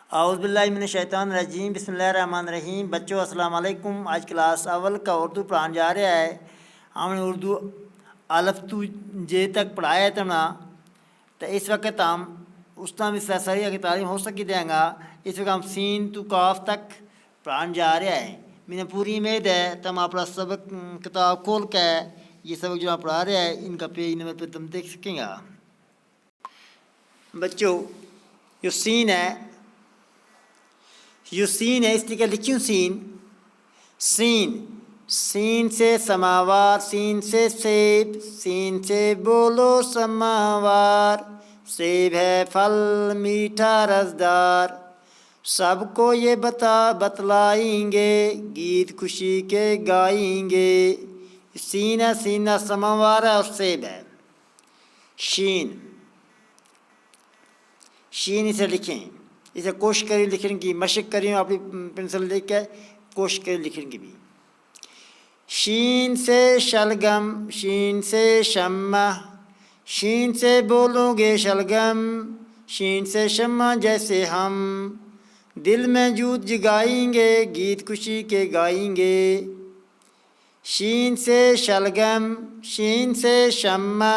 औज़ुबिल्लाहिमिनश्शैतानिर्रजीम बिस्मिल्लाहिर्रहमानिर्रहीम। बच्चों अस्सलाम वालेकुम। आज क्लास अव्वल का उर्दू पढ़ाने जा रहा है। हमने उर्दू अलफ तू जे तक पढ़ाया था ना, तो इस वक्त हम उसका भी सरिया की तालीम हो सकी देंगे। इस वक्त हम सीन तू काफ तक पढ़ाने जा रहा है। मैंने पूरी उम्मीद है तुम अपना सबक किताब खोल के ये सबक जो आप पढ़ा रहे हैं इनका पेज नंबर पर तुम देख सकेंगे। बच्चों जो सीन है, ये सीन है, इसलिए लिखी हूँ सीन। सीन सीन से समावार, सीन से सेब, सीन से बोलो समावार। सेब है फल मीठा रसदार, सबको ये बतलाएंगे, गीत खुशी के गाएंगे। सीन है, सीना समावार है और सेब है। शीन शीन इसे लिखें, इसे कोशिश करिए लिखने की, मशक करिए अपनी पेंसिल लेकर कोशिश करिए लिखने की भी। शीन से शलगम, शीन से शम्मा, शीन से बोलोगे शलगम, शीन से शम्मा जैसे हम, दिल में जूत जगाएंगे, गीत खुशी के गाएंगे। शीन से शलगम, शीन से शम्मा,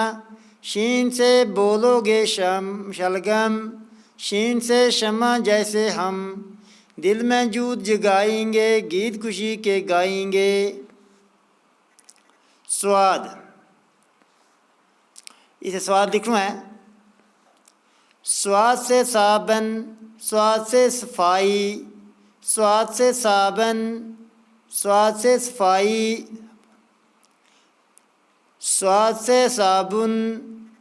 शीन से बोलोगे शलगम, शीन से शम्मा जैसे हम, दिल में जूत जगाएंगे, गीत खुशी के गाएंगे। स्वाद, इसे स्वाद लिखना है। स्वाद से साबन, स्वाद से सफाई, स्वाद से साबन, स्वाद से सफाई, स्वाद से साबुन,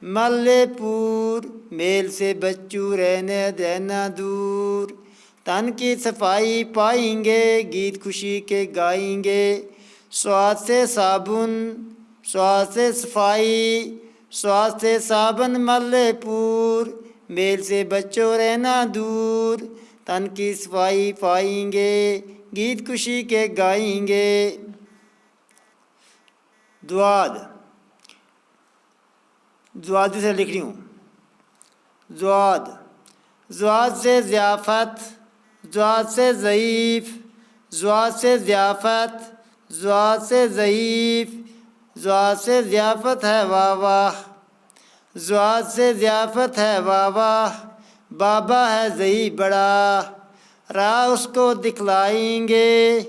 मल्लेपुर, मेल से बच्चू रहने देना दूर। तन की सफाई पाएंगे, गीत खुशी के गाएंगे। स्वाद से साबुन, स्वाद से सफाई, स्वाद से साबन, मल्लेपुर, मेल से बच्चों रहना दूर। तन की सफाई पाएंगे, गीत खुशी के गाएंगे। द्वाद, ज़्वाद से लिख रही हूँ। ज़्वाद, ज़्वाद से ज़ियाफ़त, ज़्वाद से ज़ईफ़, ज़्वाद से ज़ियाफ़त, ज़्वाद से ज़ईफ़, ज़्वाद से ज़ियाफ़त है वाह वाह, ज़्वाद से ज़ियाफ़त है वाह वाह। बाबा है ज़ई बड़ा, राह उसको दिखलाएंगे,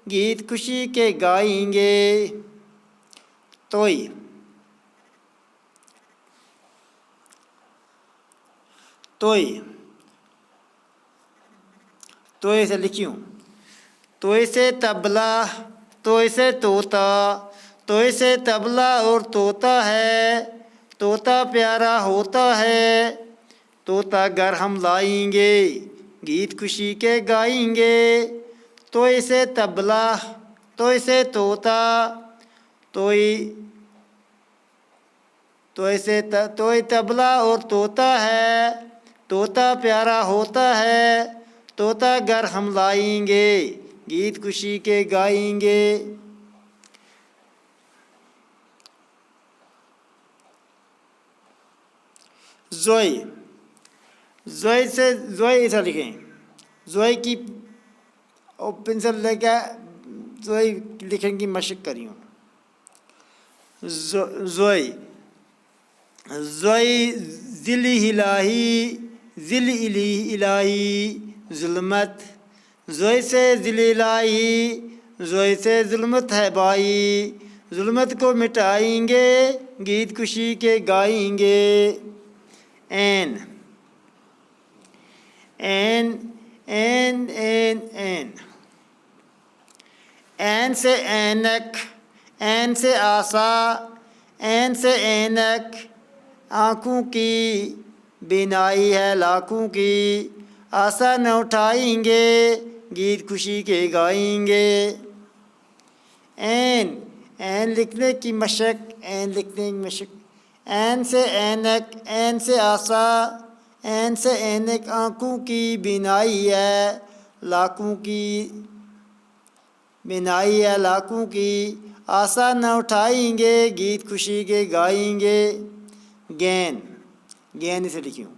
गीत खुशी के गाएंगे। तोई, तोई, तोय से लिखी हूँ। तोय से तबला, तोय से तोता, तोय से तबला और तोता है, तोता प्यारा होता है। तोता घर हम लाएंगे, गीत खुशी के गाएंगे। तोय से तबला, तोय से तोता, तोय तोय तबला और तोता है, तोता प्यारा होता है। तोता घर हम लाएंगे, गीत खुशी के गाएंगे। ज़ोई, ज़ोई से ज़ोई ऐसा लिखें। ज़ोई की पेंसिल लेकर ज़ोई लिखने की मशक करी हूँ। ज़ोई, ज़ोई ज़िल इलाही, ज़िल इलाही ज़ुल्मत, ज़ोई से ज़िल इलाही, ज़ोई से ज़ुल्मत है भाई। ज़ुल्मत को मिटाएंगे, गीत खुशी के गाएंगे। ऐन, ऐन ऐन ऐन ऐन, ऐन से ऐनक, ऐन से आशा, ऐन से ऐनक, आँखों की बिनाई है लाखों की। आशा न उठाएंगे, गीत खुशी के गाएंगे। ऐन, ऐन लिखने की मशक, ऐन लिखने की मशक। ऐन से ऐनक, ऐन से आशा, ऐन से ऐनक, आँखों की बिनाई है लाखों की, बिनाई है लाखों की। आशा न उठाएंगे, गीत खुशी के गाएंगे। गैन, गैन इसे लिखी हूँ।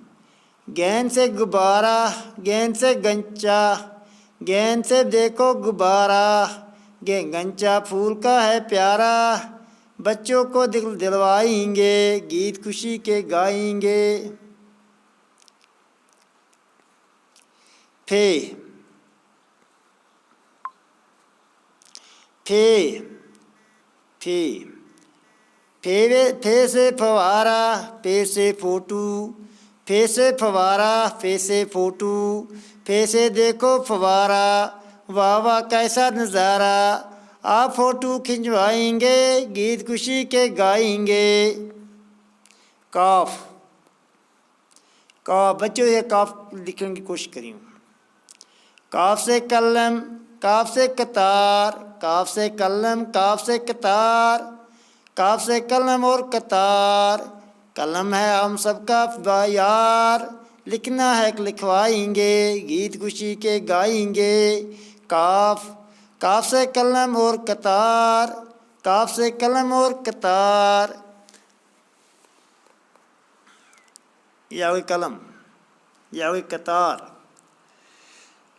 गेंद से गुब्बारा, गेंद से गंचा, गेंद से देखो गुब्बारा, गंचा फूल का है प्यारा, बच्चों को दिलवाएंगे, गीत खुशी के गाएंगे। फे, फे, फे, फे से फवारा, फे से फोटू, फे से फवारा, फे से फोटू, फे से देखो फवारा, वाह वाह कैसा नज़ारा, आप फ़ोटो खिंचवाएंगे, गीत खुशी के गाएंगे। काफ, काफ, बच्चों ये काफ लिखने की कोशिश करी। काफ से कलम, काफ से कतार, काफ से कलम, काफ से कतार, काफ से कलम और कतार, कलम है हम सबका यार, लिखना है लिखवाएंगे, गीत खुशी के गाएंगे। काफ, काफ से कलम और कतार, काफ से कलम और कतार, या कोई कलम या कोई कतार।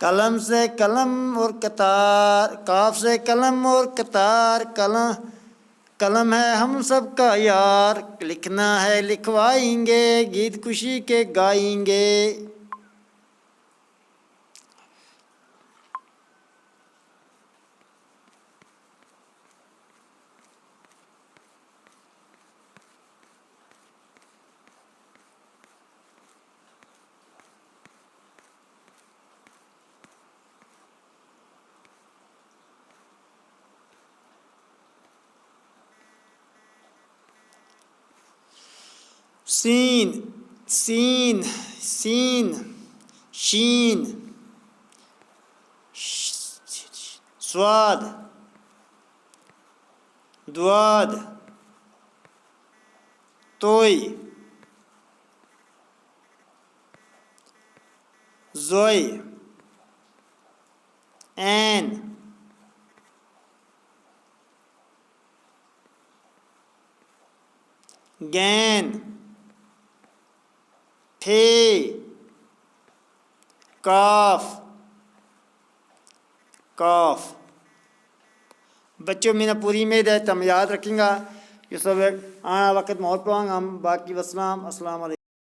कलम से कलम और कतार, काफ से कलम और कतार, कलम, कलम है हम सबका यार, लिखना है लिखवाएंगे, गीत खुशी के गाएंगे। सीन, सीन, सीन, शीन, स्वाद, द्वाद, तोय, जोय, एन, गैन, फे, काफ, काफ। बच्चों मैंने पूरी उम्मीद है तुम याद रखेंगे। ये सब आना वक्त मोहर पाऊँगा हम। बाकी वस्सलाम, अस्सलाम वालेकुम।